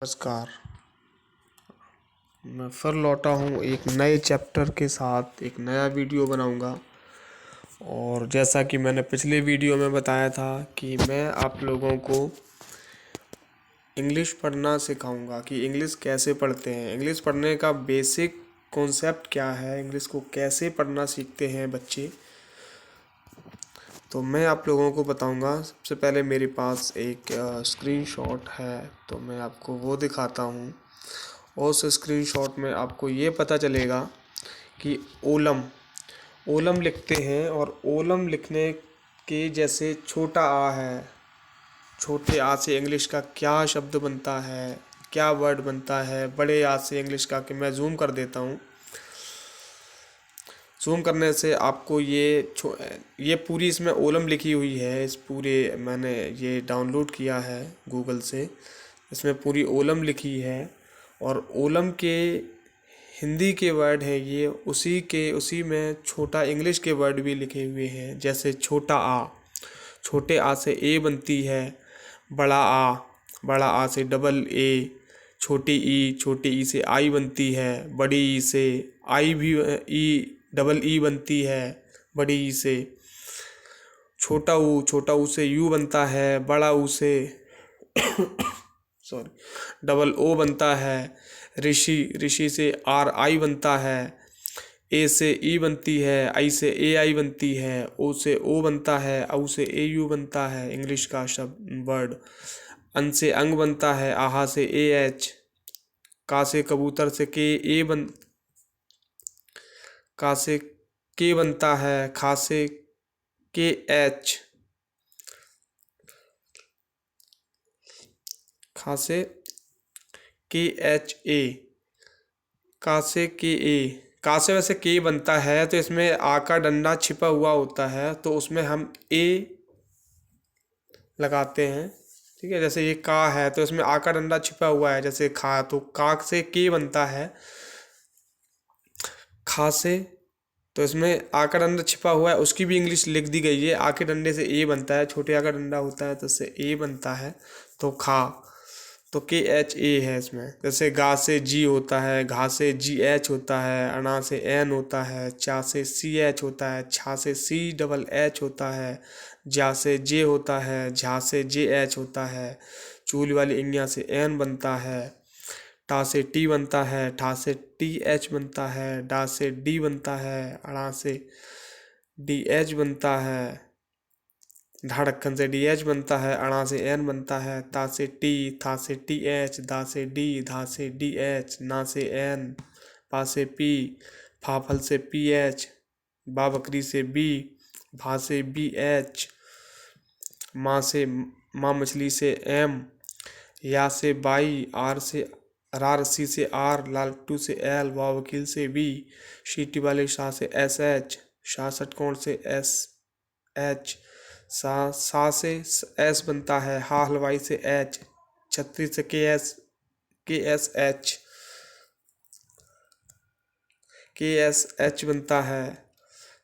नमस्कार। मैं फिर लौटा हूँ एक नए चैप्टर के साथ। एक नया वीडियो बनाऊंगा। और जैसा कि मैंने पिछले वीडियो में बताया था कि मैं आप लोगों को इंग्लिश पढ़ना सिखाऊंगा कि इंग्लिश कैसे पढ़ते हैं, इंग्लिश पढ़ने का बेसिक कॉन्सेप्ट क्या है, इंग्लिश को कैसे पढ़ना सीखते हैं बच्चे। तो मैं आप लोगों को बताऊंगा। सबसे पहले मेरे पास एक स्क्रीनशॉट है, तो मैं आपको वो दिखाता हूँ। उस स्क्रीनशॉट में आपको ये पता चलेगा कि ओलम ओलम लिखते हैं, और ओलम लिखने के जैसे छोटा आ है, छोटे आ से इंग्लिश का क्या शब्द बनता है, क्या वर्ड बनता है। बड़े आ से इंग्लिश का, कि मैं जूम कर देता हूँ। जूम करने से आपको ये पूरी इसमें ओलम लिखी हुई है। इस पूरे मैंने ये डाउनलोड किया है गूगल से। इसमें पूरी ओलम लिखी है, और ओलम के हिंदी के वर्ड हैं ये, उसी में छोटा इंग्लिश के वर्ड भी लिखे हुए हैं। जैसे छोटा आ, छोटे आ से ए बनती है। बड़ा आ, बड़ा आ से डबल ए। छोटी ई से आई बनती है। बड़ी ई से आई भी ई डबल ई बनती है, बड़ी ई से। छोटा ऊ से यू बनता है। बड़ा ऊ से सॉरी डबल ओ बनता है। ऋषि से आर आई बनता है। ए से ई बनती है। आई से ए आई बनती है। ओ से ओ बनता है। औ से ए यू बनता है इंग्लिश का शब्द वर्ड। अन से अंग बनता है। आहा से ए एच। का से कबूतर से का से के बनता है। खा से के एच। खा से के एच ए। का से के ए। का से वैसे के बनता है, तो इसमें आ का डंडा छिपा हुआ होता है, तो उसमें हम ए लगाते हैं। ठीक है, जैसे ये का है तो इसमें आ का डंडा छिपा हुआ है, जैसे खा, तो का से के बनता है। खा से, तो इसमें आ का डंडा छिपा हुआ है, उसकी भी इंग्लिश लिख दी गई है। आ के डंडे से ए बनता है, छोटे आ का डंडा होता है तो इससे ए बनता है, तो खा। तो के एच ए है इसमें। जैसे गा से जी होता है, घा से जी एच होता है, अना से एन होता है, चा से सी एच होता है, छा से सी डबल एच होता है, जा से जे होता है, झा से जे एच होता है, चूल वाली इंगिया से एन बनता है, टा से टी बनता है, ठा से टी एच बनता है, डा से डी बनता है, अड़ा से डी एच बनता है, धड़कन से डी एच बनता है, अड़ा से एन बनता है, ता से टी, था से टी एच, दा से डी, धा से डी एच, ना से एन, पा से पी, फाफल से पी एच, बा बकरी से बी, भा से बी एच, माँ मछली से एम, या से बाई, आर से रार, सी से आर, लालटू से एल, वाव वकील से बी, शीटी वाले शाह से एस एच, शाह षटकोण से एस एच, सा से एस बनता है, हा हलवाई से एच, छतरी से के एस एच, के एस एच बनता है,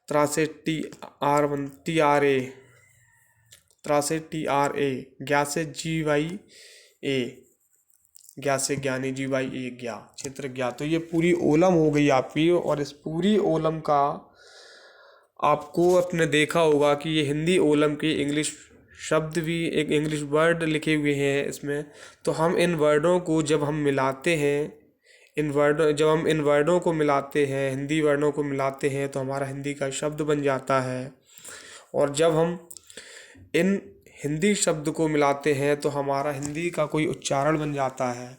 त्रा से टी आर ए, त्रा से टी आर ए, ज्ञा से जी वाई ए, ज्ञा से ज्ञानी, जी वाई ए ज्ञा, क्षेत्र ज्ञा। तो ये पूरी ओलम हो गई आपकी। और इस पूरी ओलम का आपको अपने देखा होगा कि ये हिंदी ओलम के इंग्लिश शब्द भी, एक इंग्लिश वर्ड लिखे हुए हैं इसमें। तो हम इन वर्डों को जब हम मिलाते हैं, जब हम इन वर्डों को मिलाते हैं, हिंदी वर्डों को मिलाते हैं, तो हमारा हिंदी का शब्द बन जाता है। और जब हम इन हिंदी शब्द को मिलाते हैं तो हमारा हिंदी का कोई उच्चारण बन जाता है।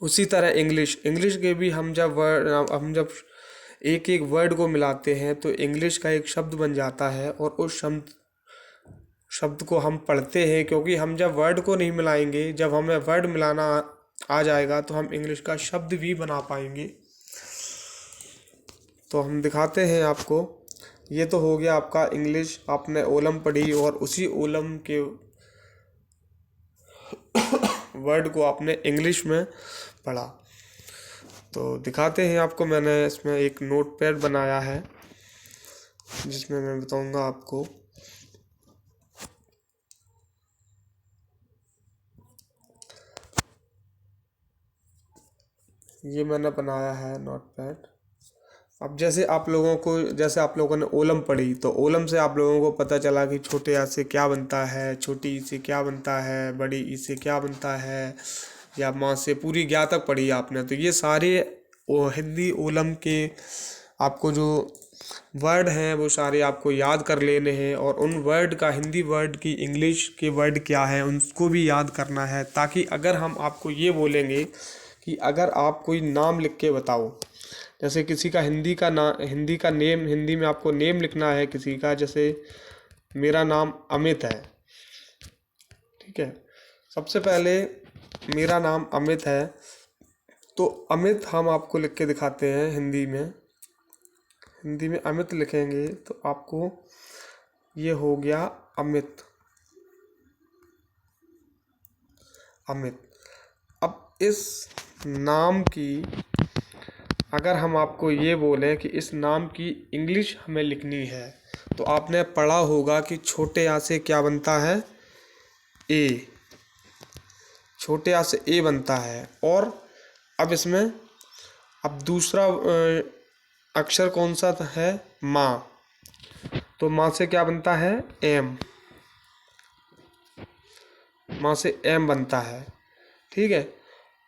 उसी तरह इंग्लिश के भी हम जब एक एक वर्ड को मिलाते हैं तो इंग्लिश का एक शब्द बन जाता है। और उस शब्द को हम पढ़ते हैं, क्योंकि हम जब वर्ड को नहीं मिलाएंगे, जब हमें वर्ड मिलाना आ जाएगा तो हम इंग्लिश का शब्द भी बना पाएंगे। तो हम दिखाते हैं आपको। ये तो हो गया आपका इंग्लिश, आपने ओलम पढ़ी और उसी ओलम के वर्ड को आपने इंग्लिश में पढ़ा। तो दिखाते हैं आपको। मैंने इसमें एक नोट पैड बनाया है जिसमें मैं बताऊंगा आपको। ये मैंने बनाया है नोटपैड। अब जैसे आप लोगों ने ओलम पढ़ी, तो ओलम से आप लोगों को पता चला कि छोटे आ से क्या बनता है, छोटी ई से क्या बनता है, बड़ी ई से क्या बनता है, या माँ से पूरी ज्ञा तक पढ़ी आपने। तो ये सारे हिंदी ओलम के आपको जो वर्ड हैं वो सारे आपको याद कर लेने हैं, और उन वर्ड का हिंदी वर्ड की इंग्लिश के वर्ड क्या है उनको भी याद करना है, ताकि अगर हम आपको ये बोलेंगे कि अगर आप कोई नाम लिख के बताओ, जैसे किसी का हिंदी का नेम, हिंदी में आपको नेम लिखना है किसी का, जैसे मेरा नाम अमित है, ठीक है। सबसे पहले मेरा नाम अमित है, तो अमित हम आपको लिख के दिखाते हैं हिंदी में। हिंदी में अमित लिखेंगे तो आपको ये हो गया अमित। अमित। अब इस नाम की अगर हम आपको ये बोलें कि इस नाम की इंग्लिश हमें लिखनी है, तो आपने पढ़ा होगा कि छोटे आ से क्या बनता है, ए। छोटे आ से ए बनता है। और अब इसमें अब दूसरा अक्षर कौन सा है, माँ। तो माँ से क्या बनता है, एम। माँ से एम बनता है, ठीक है।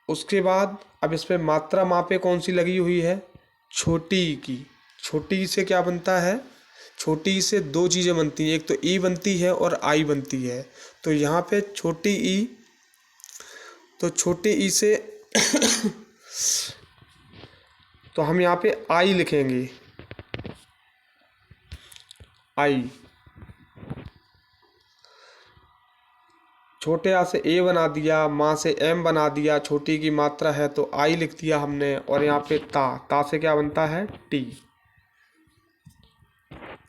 उसके बाद अब इस पे मात्रा माँ पे कौन सी लगी हुई है, छोटी ई की। छोटी ई से क्या बनता है, छोटी ई से दो चीज़ें बनती हैं, एक तो ई बनती है और आई बनती है। तो यहाँ पे छोटी ई, तो छोटी ई से तो हम यहाँ पे आई लिखेंगे, आई। छोटे आ से ए बना दिया, माँ से एम बना दिया, छोटी की मात्रा है तो आई लिख दिया हमने। और यहाँ पे ता से क्या बनता है, टी।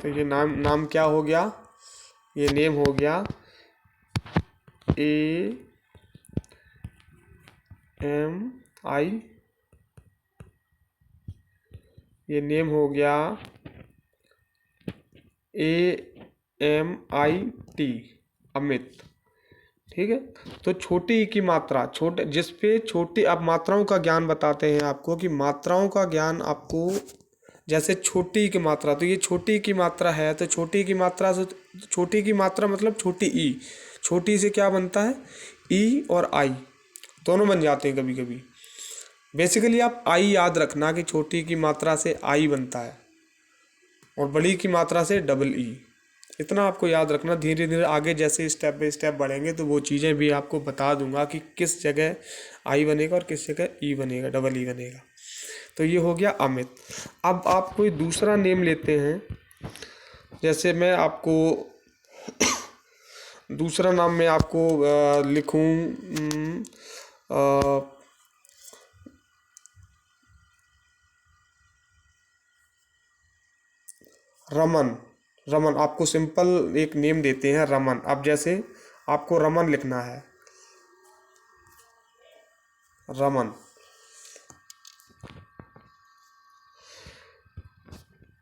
तो ये नाम क्या हो गया, ये नेम हो गया ए एम आई। ये नेम हो गया AMIT, अमित, ठीक है। तो छोटी ई की मात्रा, जिसपे छोटी, आप मात्राओं का ज्ञान बताते हैं आपको, कि मात्राओं का ज्ञान आपको, जैसे छोटी की मात्रा, तो ये छोटी की मात्रा है, तो छोटी की मात्रा से, छोटी की मात्रा मतलब छोटी ई। छोटी से क्या बनता है, ई और आई दोनों बन जाते हैं कभी कभी। बेसिकली आप आई याद रखना कि छोटी की मात्रा से आई बनता है और बड़ी की मात्रा से डबल ई। इतना आपको याद रखना। धीरे धीरे आगे जैसे स्टेप बाय स्टेप बढ़ेंगे तो वो चीज़ें भी आपको बता दूंगा कि किस जगह आई बनेगा और किस जगह ई बनेगा, डबल ई बनेगा। तो ये हो गया अमित। अब आप कोई दूसरा नेम लेते हैं, जैसे मैं आपको दूसरा नाम मैं आपको लिखूं, रमन। रमन आपको सिंपल एक नेम देते हैं, रमन। अब जैसे आपको रमन लिखना है, रमन।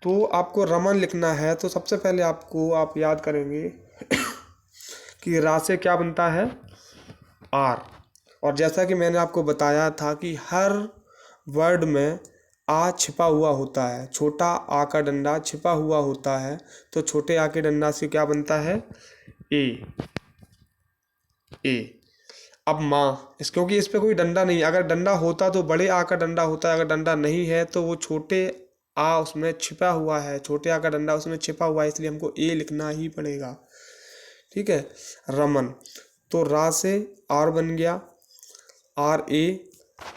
तो आपको रमन लिखना है, तो सबसे पहले आप याद करेंगे कि रा से क्या बनता है, आर। और जैसा कि मैंने आपको बताया था कि हर वर्ड में आ छिपा हुआ होता है, छोटा आ का डंडा छिपा हुआ होता है। तो छोटे आ के डंडा से क्या बनता है, ए। ए। अब माँ, क्योंकि इस पे कोई डंडा नहीं है, अगर डंडा होता तो बड़े आ का डंडा होता है, अगर डंडा नहीं है तो वो छोटे आ उसमें छिपा हुआ है, छोटे आ का डंडा उसमें छिपा हुआ है, इसलिए हमको ए लिखना ही पड़ेगा, ठीक है। रमन। तो रा से आर बन गया, आर ए।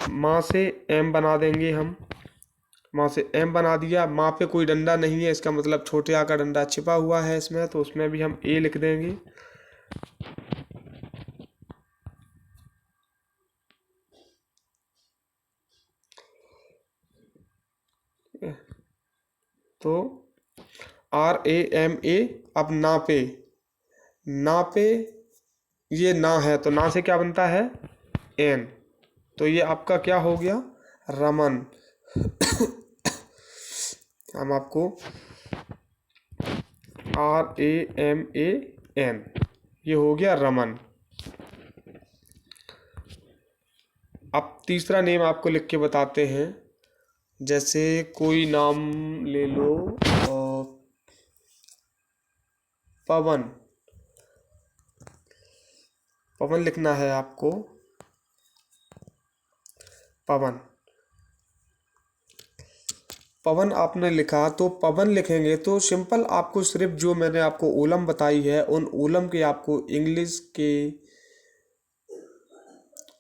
माँ से एम बना देंगे हम, माँ से एम बना दिया। माँ पे कोई डंडा नहीं है, इसका मतलब छोटे आ का डंडा छिपा हुआ है इसमें, तो उसमें भी हम ए लिख देंगे। तो RAMA। अब ना पे, ना पे ये ना है, तो ना से क्या बनता है, एन। तो ये आपका क्या हो गया, रमन। हम आपको RAMAN, ये हो गया रमन। अब तीसरा नेम आपको लिख के बताते हैं। जैसे कोई नाम ले लो, पवन। पवन लिखना है आपको, पवन। पवन आपने लिखा तो पवन लिखेंगे तो सिंपल आपको सिर्फ जो मैंने आपको ओलम बताई है उन ओलम के आपको इंग्लिश के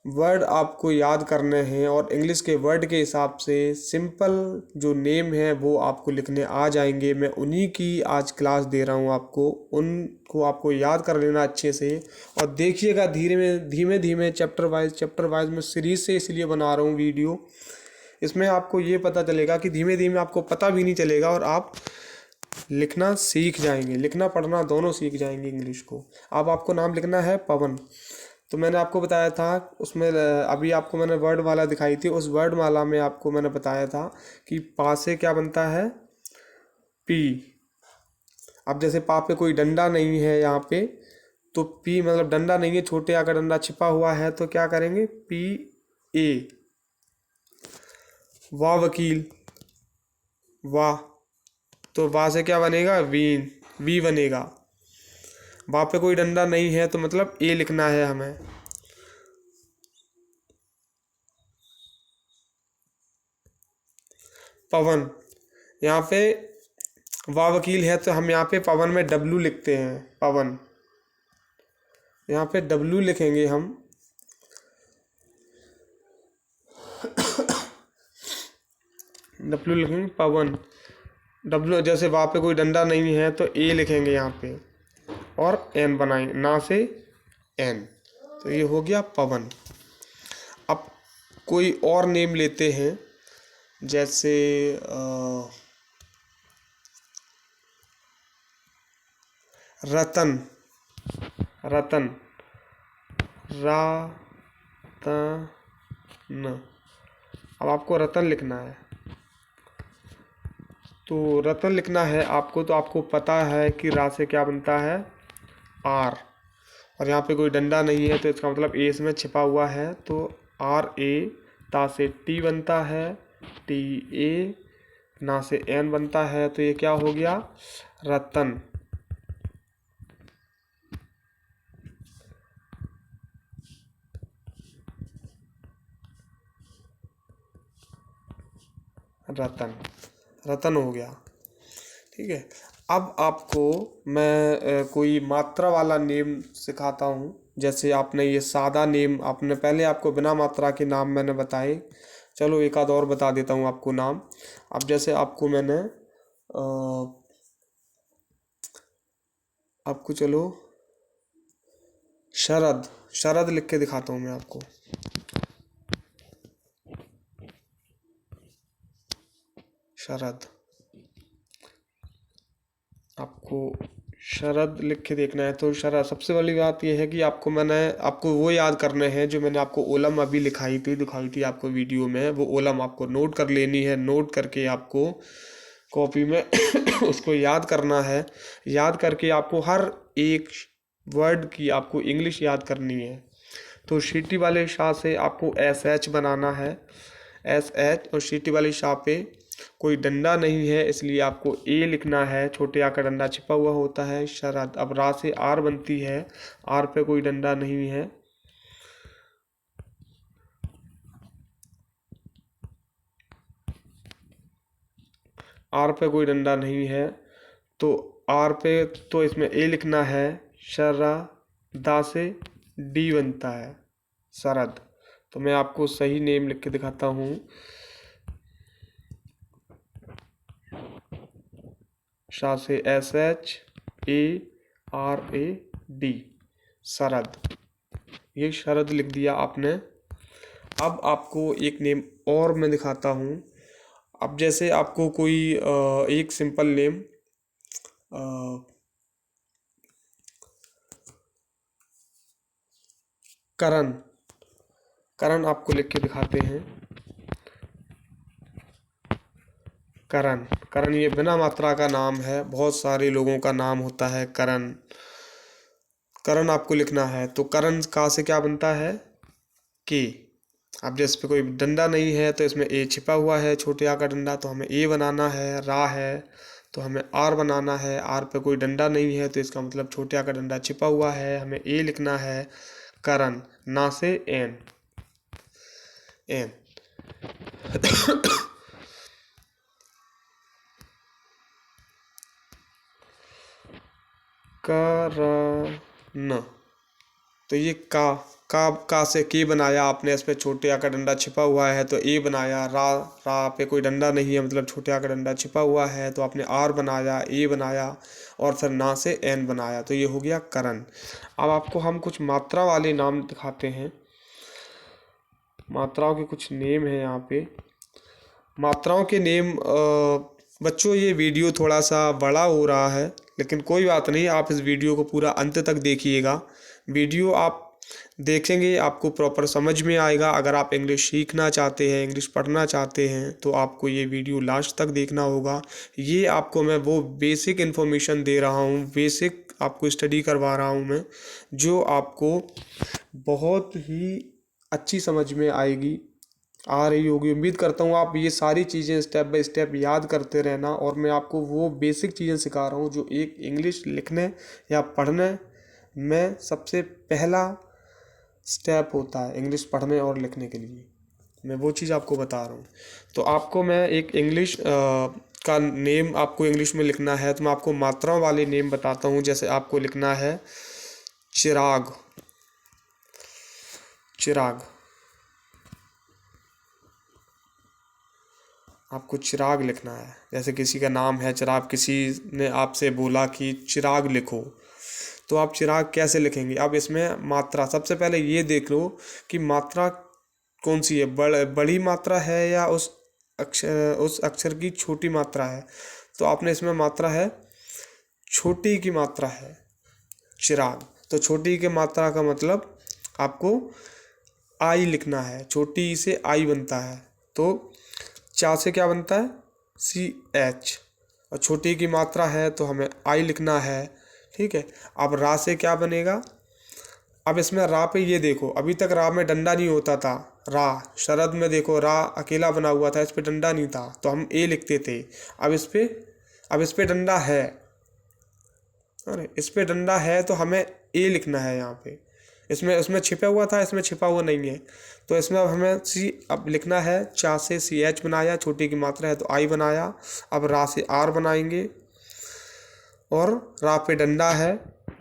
वर्ड आपको याद करने हैं और इंग्लिश के वर्ड के हिसाब से सिंपल जो नेम है वो आपको लिखने आ जाएंगे। मैं उन्हीं की आज क्लास दे रहा हूँ आपको, उनको आपको याद कर लेना अच्छे से। और देखिएगा धीमे धीमे चैप्टर वाइज मैं सीरीज से इसलिए बना रहा हूँ वीडियो। इसमें आपको ये पता चलेगा कि धीमे धीमे आपको पता भी नहीं चलेगा और आप लिखना सीख जाएंगे, लिखना पढ़ना दोनों सीख जाएंगे इंग्लिश को। अब आपको नाम लिखना है पवन। तो मैंने आपको बताया था उसमें, अभी आपको मैंने वर्ड माला दिखाई थी, उस वर्ड माला में आपको मैंने बताया था कि पा से क्या बनता है, पी। अब जैसे पा पे कोई डंडा नहीं है यहाँ पे, तो पी मतलब डंडा नहीं है, छोटे आकर डंडा छिपा हुआ है, तो क्या करेंगे, पी ए। वाह वकील, वाह, तो वाह से क्या बनेगा, वीन, वी बनेगा। वहाँ पे कोई डंडा नहीं है तो मतलब ए लिखना है हमें। पवन, यहाँ पे वाह वकील है तो हम यहाँ पे पवन में डब्लू लिखते हैं, पवन। यहाँ पे डब्लू लिखेंगे हम, डब्लू लिखेंगे पवन। डब्लू, जैसे वहाँ पे कोई डंडा नहीं है तो ए लिखेंगे यहाँ पे और एन बनाएंगे, ना से एन, तो ये हो गया पवन। अब कोई और नेम लेते हैं, जैसे रतन, रतन, रातन। अब आपको रतन लिखना है, तो रतन लिखना है आपको, तो आपको पता है कि रा से क्या बनता है, आर। और यहाँ पे कोई डंडा नहीं है तो इसका मतलब ए इसमें छिपा हुआ है, तो आर ए। ता से टी बनता है, टी ए। ना से एन बनता है, तो ये क्या हो गया, रतन। रतन, रतन हो गया। ठीक है। अब आपको मैं कोई मात्रा वाला नेम सिखाता हूँ। जैसे आपने ये सादा नेम, आपने पहले आपको बिना मात्रा के नाम मैंने बताए, चलो एक आध और बता देता हूँ आपको नाम। अब जैसे आपको मैंने आपको चलो शरद, शरद लिख के दिखाता हूँ मैं आपको। शरद, आपको शरद लिख के देखना है। तो शरद, सबसे पहली बात यह है कि आपको वो याद करने हैं जो मैंने आपको ओलम अभी दिखाई थी आपको वीडियो में। वो ओलम आपको नोट कर लेनी है, नोट करके आपको कॉपी में उसको याद करना है। याद करके आपको हर एक वर्ड की आपको इंग्लिश याद करनी है। तो सीटी वाले शाह से आपको एस एच बनाना है, एस एच। और सीटी वाली शाह पे कोई डंडा नहीं है इसलिए आपको ए लिखना है, छोटे आ का डंडा छिपा हुआ होता है, शरद। अब रा से आर बनती है, आर पे कोई डंडा नहीं है, आर पे कोई डंडा नहीं है, तो आर पे तो इसमें ए लिखना है, शरा। दा से डी बनता है, शरद। तो मैं आपको सही नेम लिख के दिखाता हूँ। शाह से S H A R A D, Sharad. ये शरद लिख दिया आपने। अब आपको एक नेम और मैं दिखाता हूँ। अब जैसे आपको कोई एक सिंपल नेम, करण, करण आपको लिख के दिखाते हैं। करण, करण ये बिना मात्रा का नाम है, बहुत सारे लोगों का नाम होता है करण। करण आपको लिखना है, तो करण का से क्या बनता है, के। अब जैसे पे कोई डंडा नहीं है तो इसमें ए छिपा हुआ है, छोटे आ का डंडा, तो हमें ए बनाना है। रा है तो हमें आर बनाना है। आर पे कोई डंडा नहीं है तो इसका मतलब छोटे आ का डंडा छिपा हुआ है, हमें ए लिखना है। करण, ना से एन, एन। करण, तो ये का से की बनाया आपने, इस पे छोटे आ का डंडा छिपा हुआ है तो ए बनाया। रा पे कोई डंडा नहीं है मतलब छोटे आ का डंडा छिपा हुआ है तो आपने आर बनाया, ए बनाया और फिर ना से एन बनाया, तो ये हो गया करण। अब आपको हम कुछ मात्रा वाले नाम दिखाते हैं। मात्राओं के कुछ नेम है यहाँ पे। मात्राओं के नेम, बच्चों ये वीडियो थोड़ा सा बड़ा हो रहा है लेकिन कोई बात नहीं, आप इस वीडियो को पूरा अंत तक देखिएगा। वीडियो आप देखेंगे आपको प्रॉपर समझ में आएगा। अगर आप इंग्लिश सीखना चाहते हैं, इंग्लिश पढ़ना चाहते हैं तो आपको ये वीडियो लास्ट तक देखना होगा। ये आपको मैं वो बेसिक इन्फॉर्मेशन दे रहा हूँ, बेसिक आपको स्टडी करवा रहा हूँ मैं, जो आपको बहुत ही अच्छी समझ में आएगी, आ रही होगी। उम्मीद करता हूँ आप ये सारी चीज़ें स्टेप बाय स्टेप याद करते रहना। और मैं आपको वो बेसिक चीज़ें सिखा रहा हूँ जो एक इंग्लिश लिखने या पढ़ने में सबसे पहला स्टेप होता है इंग्लिश पढ़ने और लिखने के लिए। मैं वो चीज़ आपको बता रहा हूँ। तो आपको मैं एक इंग्लिश का नेम आपको इंग्लिश में लिखना है तो मैं आपको मात्राओं वाले नेम बताता हूँ। जैसे आपको लिखना है चिराग, चिराग। आपको चिराग लिखना है। जैसे किसी का नाम है चिराग, किसी ने आपसे बोला कि चिराग लिखो, तो आप चिराग कैसे लिखेंगे। अब इसमें मात्रा, सबसे पहले ये देख लो कि मात्रा कौन सी है, बड़ी मात्रा है या उस अक्षर की छोटी मात्रा है। तो आपने इसमें मात्रा है, छोटी की मात्रा है चिराग, तो छोटी की मात्रा का मतलब आपको आई लिखना है। छोटी से आई बनता है तो चा से क्या बनता है, सी एच, और छोटी की मात्रा है तो हमें आई लिखना है। ठीक है। अब रा से क्या बनेगा, अब इसमें रा पे ये देखो, अभी तक रा में डंडा नहीं होता था। रा शरद में देखो रा अकेला बना हुआ था, इस पे डंडा नहीं था तो हम ए लिखते थे। अब इस पे डंडा है, अरे इस पे डंडा है तो हमें ए लिखना है यहाँ पे। इसमें उसमें छिपा हुआ था, इसमें छिपा हुआ नहीं है तो इसमें अब हमें सी अब लिखना है। चा से सी एच बनाया, छोटी की मात्रा है तो आई बनाया। अब रा से आर बनाएंगे और रा पे डंडा है,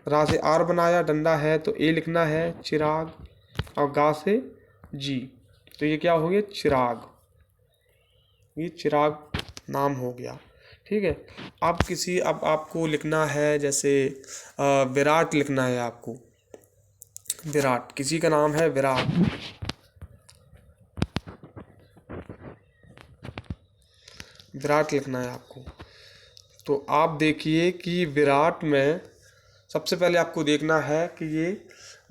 रा से आर बनाया, डंडा है तो ए लिखना है चिराग, और गा से जी, तो ये क्या हो गया चिराग, ये चिराग नाम हो गया। ठीक है। अब आपको लिखना है, जैसे विराट लिखना है आपको। विराट, किसी का नाम है विराट, विराट लिखना है आपको। तो आप देखिए कि विराट में सबसे पहले आपको देखना है कि ये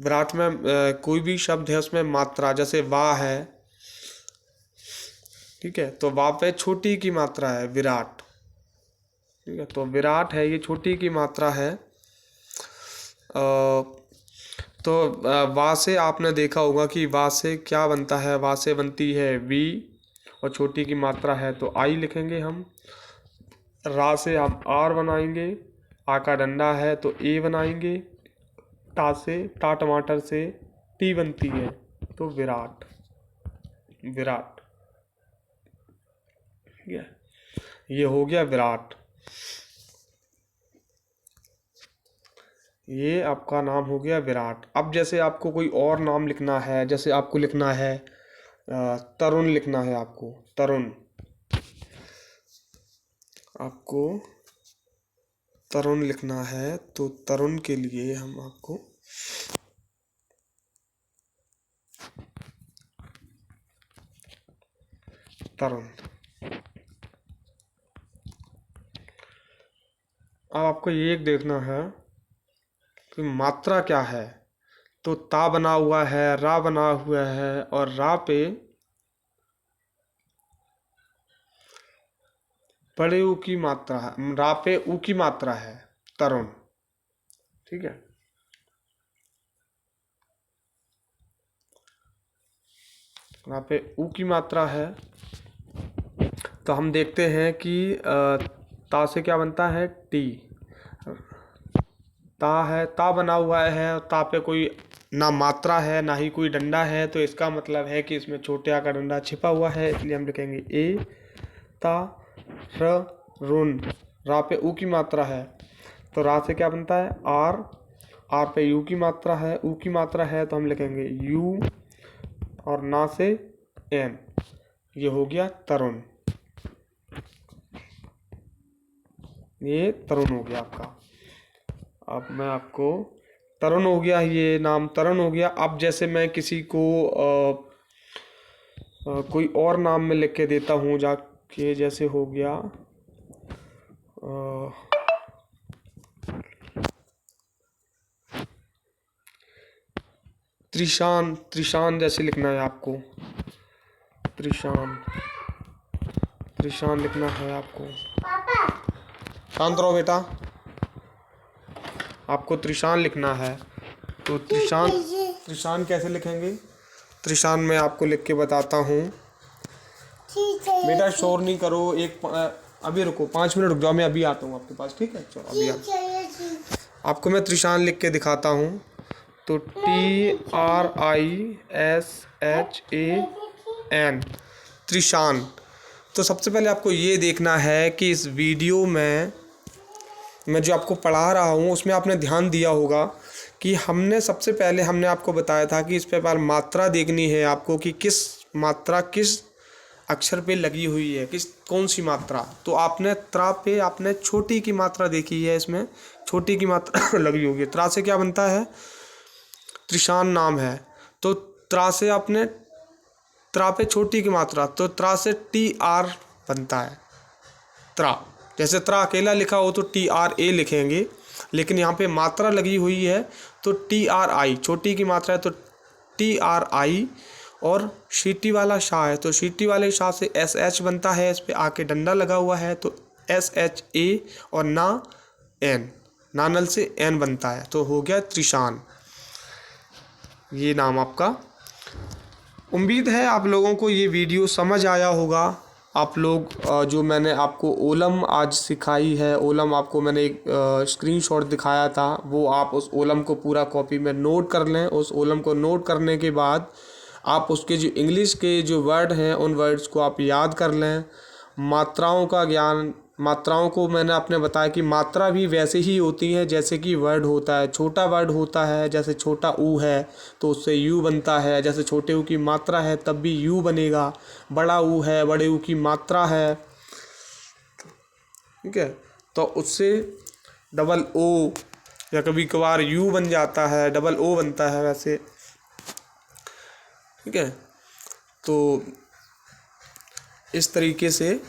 विराट में कोई भी शब्द है उसमें मात्रा, जैसे वाह है, ठीक है, तो वाह पे छोटी की मात्रा है विराट। ठीक है, तो विराट है, ये छोटी की मात्रा है। तो वाह से आपने देखा होगा कि वाह से क्या बनता है, वाह से बनती है वी, और छोटी की मात्रा है तो आई लिखेंगे हम। रा से हम आर बनाएंगे, आ का डंडा है तो ए बनाएंगे। टा टमाटर से टी बनती है तो विराट, विराट। ठीक है, ये हो गया विराट। ये आपका नाम हो गया विराट। अब जैसे आपको कोई और नाम लिखना है, जैसे आपको लिखना है तरुण लिखना है आपको, तरुण। आपको तरुण लिखना है तो तरुण के लिए हम आपको तरुण। अब आपको ये एक देखना है कि मात्रा क्या है। तो ता बना हुआ है, रा बना हुआ है, और रा पे बड़े ऊ की मात्रा है, रा पे ऊ की मात्रा है, तरुण। ठीक है। यहाँ पे ऊ की मात्रा है, तो हम देखते हैं कि ता से क्या बनता है, टी। ता है, ता बना हुआ है और ता पे कोई ना मात्रा है ना ही कोई डंडा है, तो इसका मतलब है कि इसमें छोटे आ का डंडा छिपा हुआ है, इसलिए हम लिखेंगे ए ता र रुन। रा पे ऊ की मात्रा है, तो रा से क्या बनता है, आर। आर पे यू की मात्रा है, ऊ की मात्रा है, तो हम लिखेंगे यू। और ना से एन, ये हो गया तरुण। ये तरुण हो गया आपका। अब मैं आपको, तरुण हो गया, ये नाम तरुण हो गया। अब जैसे मैं किसी को कोई और नाम में लिख के देता हूँ जाके, जैसे हो गया त्रिशान। त्रिशान जैसे लिखना है आपको, त्रिशान। त्रिशान लिखना है आपको। शांत रहो बेटा, आपको त्रिशान लिखना है। तो त्रिशान, त्रिशान कैसे लिखेंगे, त्रिशान मैं आपको लिख के बताता हूँ। बेटा शोर नहीं करो, अभी रुको, 5 मिनट रुक जाओ, मैं अभी आता हूँ आपके पास, ठीक है। चलो अभी आपको मैं त्रिशान लिख के दिखाता हूँ। तो TRISHAN, त्रिशान। तो सबसे पहले आपको ये देखना है कि इस वीडियो में मैं जो आपको पढ़ा रहा हूँ उसमें आपने ध्यान दिया होगा कि हमने सबसे पहले हमने आपको बताया था कि इस पे मात्रा देखनी है आपको, कि किस मात्रा किस अक्षर पे लगी हुई है, कौन सी मात्रा। तो आपने त्रा पे आपने छोटी की मात्रा देखी है, इसमें छोटी की मात्रा लगी होगी। त्रा से क्या बनता है, त्रिशान नाम है। तो त्रा से आपने, त्रा पे छोटी की मात्रा, तो त्रा से TR बनता है, त्रा। जैसे त्रा अकेला लिखा हो तो TRA लिखेंगे, लेकिन यहाँ पे मात्रा लगी हुई है तो TRI, छोटी की मात्रा है तो TRI। और शीटी वाला शाह है, तो शीटी वाले शाह से SH बनता है, इस पे आके डंडा लगा हुआ है तो SHA। और ना एन, नानल से एन बनता है, तो हो गया त्रिशान। ये नाम आपका। उम्मीद है आप लोगों को ये वीडियो समझ आया होगा। आप लोग जो मैंने आपको ओलम आज सिखाई है, ओलम आपको मैंने एक स्क्रीनशॉट दिखाया था, वो आप उस ओलम को पूरा कॉपी में नोट कर लें। उस ओलम को नोट करने के बाद आप उसके जो इंग्लिश के जो वर्ड हैं उन वर्ड्स को आप याद कर लें। मात्राओं का ज्ञान, मात्राओं को मैंने आपने बताया कि मात्रा भी वैसे ही होती है जैसे कि वर्ड होता है। छोटा वर्ड होता है, जैसे छोटा ऊ है तो उससे यू बनता है, जैसे छोटे ऊ की मात्रा है तब भी यू बनेगा। बड़ा ऊ है, बड़े ऊ की मात्रा है, ठीक है, तो उससे डबल ओ या कभी कभार यू बन जाता है, डबल ओ बनता है वैसे, ठीक है। तो इस तरीके से,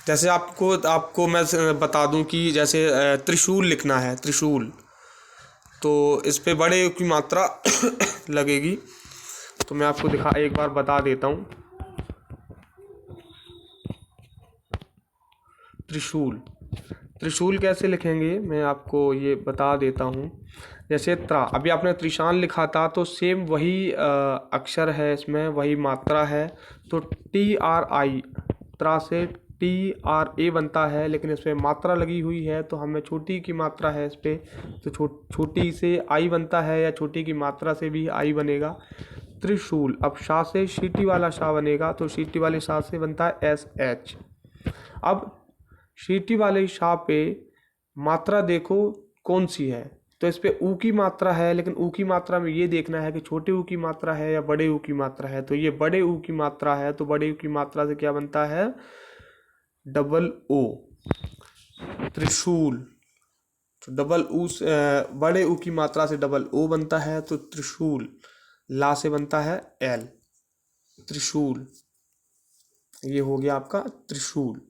जैसे आपको मैं बता दूं कि जैसे त्रिशूल लिखना है, त्रिशूल, तो इस पे बड़े की मात्रा लगेगी। तो मैं आपको एक बार बता देता हूँ। त्रिशूल, त्रिशूल कैसे लिखेंगे मैं आपको ये बता देता हूँ। जैसे त्रा, अभी आपने त्रिशान लिखा था तो सेम वही अक्षर है, इसमें वही मात्रा है। तो TRI, त्रा से TRA बनता है, लेकिन इस पर मात्रा लगी हुई है तो हमें छोटी की मात्रा है इस पर, तो छोटी से आई बनता है, या छोटी की मात्रा से भी आई बनेगा। त्रिशूल, अब शाह से शीटी वाला शाह बनेगा, तो शीटी वाले शाह से बनता है SH। अब शीटी वाले शाह पे मात्रा देखो कौन सी है, तो इस पे ऊ की मात्रा है, लेकिन ऊ की मात्रा में ये देखना है कि छोटे ऊ की मात्रा है या बड़े ऊ की मात्रा है। तो ये बड़े ऊ की मात्रा है, तो बड़े ऊ की मात्रा से क्या बनता है, डबल ओ, त्रिशूल। तो डबल ऊ बड़े ऊ की मात्रा से डबल ओ बनता है, तो त्रिशूल। ला से बनता है एल, त्रिशूल। ये हो गया आपका त्रिशूल,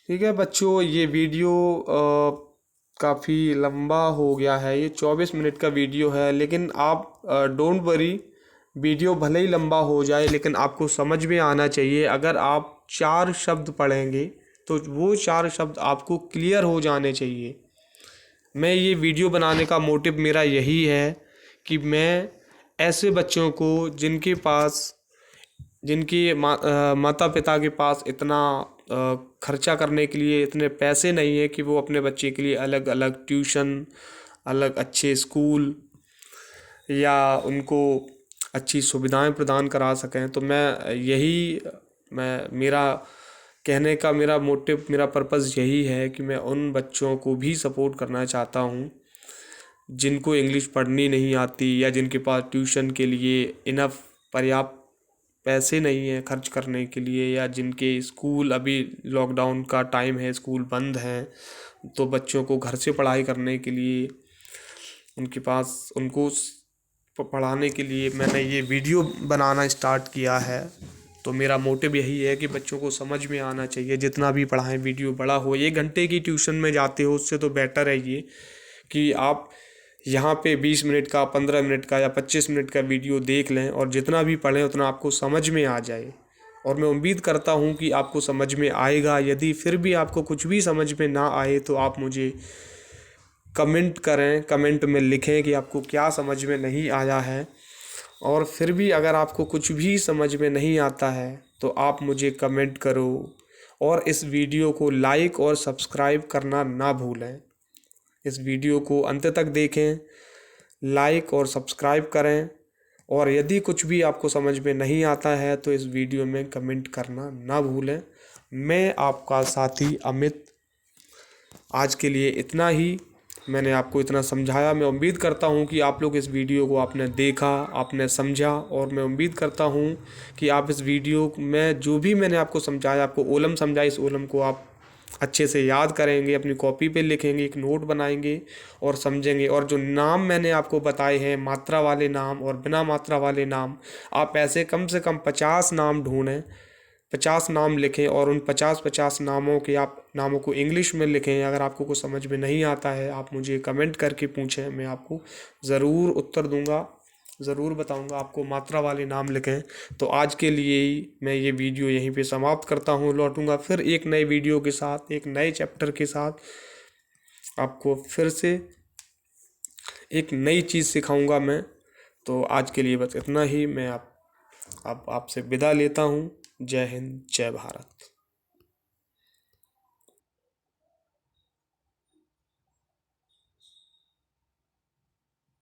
ठीक है बच्चों। ये वीडियो काफ़ी लंबा हो गया है, ये 24 मिनट का वीडियो है, लेकिन आप डोंट वरी, वीडियो भले ही लंबा हो जाए लेकिन आपको समझ में आना चाहिए। अगर आप 4 शब्द पढ़ेंगे तो वो 4 शब्द आपको क्लियर हो जाने चाहिए। मैं ये वीडियो बनाने का मोटिव मेरा यही है कि मैं ऐसे बच्चों को जिनके माता पिता के पास इतना खर्चा करने के लिए इतने पैसे नहीं है कि वो अपने बच्चे के लिए अलग अलग ट्यूशन, अलग अच्छे स्कूल या उनको अच्छी सुविधाएं प्रदान करा सकें, तो मैं मेरा कहने का मेरा मोटिव, मेरा पर्पज़ यही है कि मैं उन बच्चों को भी सपोर्ट करना चाहता हूँ जिनको इंग्लिश पढ़नी नहीं आती या जिनके पास ट्यूशन के लिए इनफ पर्याप्त पैसे नहीं हैं खर्च करने के लिए, या जिनके स्कूल अभी लॉकडाउन का टाइम है, स्कूल बंद हैं, तो बच्चों को घर से पढ़ाई करने के लिए उनको पढ़ाने के लिए मैंने ये वीडियो बनाना स्टार्ट किया है। तो मेरा मोटिव यही है कि बच्चों को समझ में आना चाहिए, जितना भी पढ़ाएं वीडियो बड़ा हो। 1 घंटे की ट्यूशन में जाते हो उससे तो बेटर है ये कि आप यहाँ पे 20 मिनट का, 15 मिनट का या 25 मिनट का वीडियो देख लें और जितना भी पढ़ें उतना आपको समझ में आ जाए। और मैं उम्मीद करता हूँ कि आपको समझ में आएगा। यदि फिर भी आपको कुछ भी समझ में ना आए तो आप मुझे कमेंट करें, कमेंट में लिखें कि आपको क्या समझ में नहीं आया है। और फिर भी अगर आपको कुछ भी समझ में नहीं आता है तो आप मुझे कमेंट करो और इस वीडियो को लाइक और सब्सक्राइब करना ना भूलें। इस वीडियो को अंत तक देखें, लाइक और सब्सक्राइब करें, और यदि कुछ भी आपको समझ में नहीं आता है तो इस वीडियो में कमेंट करना ना भूलें। मैं आपका साथी अमित, आज के लिए इतना ही। मैंने आपको इतना समझाया। मैं उम्मीद करता हूँ कि आप लोग इस वीडियो को आपने देखा, आपने समझा, और मैं उम्मीद करता हूँ कि आप इस वीडियो में जो भी मैंने आपको समझाया, आपको ओलम समझा, इस ओलम को आप अच्छे से याद करेंगे, अपनी कॉपी पे लिखेंगे, एक नोट बनाएंगे और समझेंगे। और जो नाम मैंने आपको बताए हैं, मात्रा वाले नाम और बिना मात्रा वाले नाम, आप ऐसे कम से कम 50 नाम ढूंढें, 50 नाम लिखें और उन 50 नामों के आप नामों को इंग्लिश में लिखें। अगर आपको कुछ समझ में नहीं आता है आप मुझे कमेंट करके पूछें, मैं आपको ज़रूर उत्तर दूंगा, ज़रूर बताऊंगा। आपको मात्रा वाले नाम लिखें। तो आज के लिए ही मैं ये वीडियो यहीं पे समाप्त करता हूँ। लौटूंगा फिर एक नए वीडियो के साथ, एक नए चैप्टर के साथ। आपको फिर से एक नई चीज़ सिखाऊंगा मैं। तो आज के लिए बस इतना ही। मैं आपसे विदा लेता हूँ। जय हिंद, जय भारत।